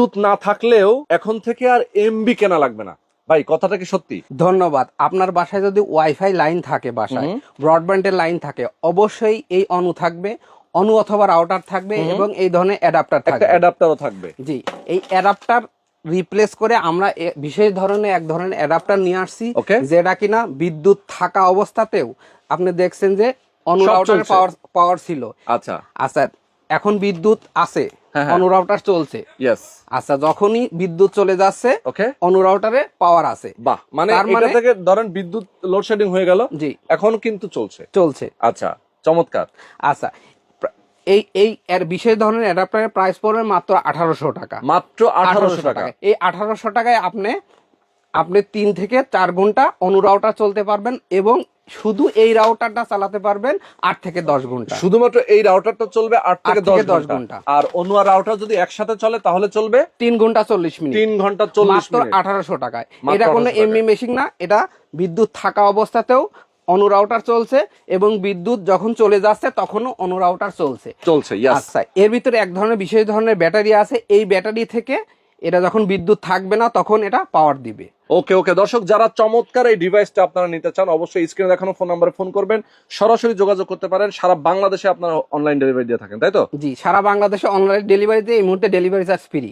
বিদ্যুৎ না থাকলেও এখন থেকে আর এমবি কেনা লাগবে না। ভাই কথাটা কি সত্যি? ধন্যবাদ। আপনার বাসায় যদি ওয়াইফাই লাইন থাকে, বাসায় ব্রডব্যান্ডের লাইন থাকে, অবশ্যই এই অনু থাকবে, অনু অথবা রাউটার থাকবে এবং এই ধরনের অ্যাডাপ্টার একটা থাকবে। অ্যাডাপ্টারও থাকবে। জি, এই অ্যাডাপ্টার রিপ্লেস করে আমরা বিশেষ ধরনের এক ধরনের অ্যাডাপ্টার নিয়ে আসছি, ওকে। যেটা কিনা বিদ্যুৎ থাকা অবস্থাতেও আপনি দেখছেন যে অনু সব রাউটারের চলছে। পাওয়ার ছিল। আচ্ছা আচ্ছা, এখন বিদ্যুৎ আছে, হ্যাঁ, হ্যাঁ। অনু রাউটার চলছে। ইয়েস। আচ্ছা, যখনই বিদ্যুৎ চলে যাচ্ছে ওকে। অনু রাউটারে পাওয়ার আছে। বাহ, মানে তার এটা মানে থেকে ধরেন বিদ্যুৎ লোডশেডিং হয়ে গেল, জি এখন কিন্তু চলছে। চলছে। আচ্ছা, চমৎকার। আচ্ছা, এই এই এর বিশেষ ধরনের অ্যাডাপ্টারের প্রাইস পড়বে মাত্র 1800 টাকা। মাত্র 1800 টাকা। এই 1800 টাকায় আপনি 3 থেকে 4 ঘন্টা অনু রাউটার চলতে পারবেন এবং শুধু এই রাউটারটা চালাতে পারবেন 8 থেকে 10 ঘন্টা। শুধুমাত্র এই রাউটারটা চলবে 8 থেকে 10 10 ঘন্টা। ঘন্টা। আর অন্য রাউটার যদি একসাথে চলে তাহলে চলবে 3 ঘন্টা 40 মিনিট। 3 ঘন্টা 40 মাত্র মিনিট। 1800 টাকায়। মাত্র এটা কোনো 1800 টাকায়। এমবি মেশিন না, এটা বিদ্যুৎ থাকা অবস্থাতেও অনু রাউটার চলছে এবং বিদ্যুৎ যখন চলে যাচ্ছে তখনও অনু রাউটার চলছে। ইয়েস। আচ্ছা, এর ভিতরে এক ধরনের বিশেষ ধরনের ব্যাটারি আছে, এই ব্যাটারি থেকে এটা যখন বিদ্যুৎ থাকবে না তখন এটা পাওয়ার দিবে। ওকে ওকে, দর্শক যারা চমৎকার এই ডিভাইসটা আপনারা নিতে চান অবশ্যই স্ক্রিনে দেখানো ফোন নাম্বারে ফোন করবেন, সরাসরি যোগাযোগ করতে পারেন। সারা বাংলাদেশে আপনারা অনলাইন ডেলিভারি দিয়ে থাকেন, তাই তো? জি, সারা বাংলাদেশে অনলাইন ডেলিভারিতে এই মুহূর্তে ডেলিভারি চার্জ ফ্রি।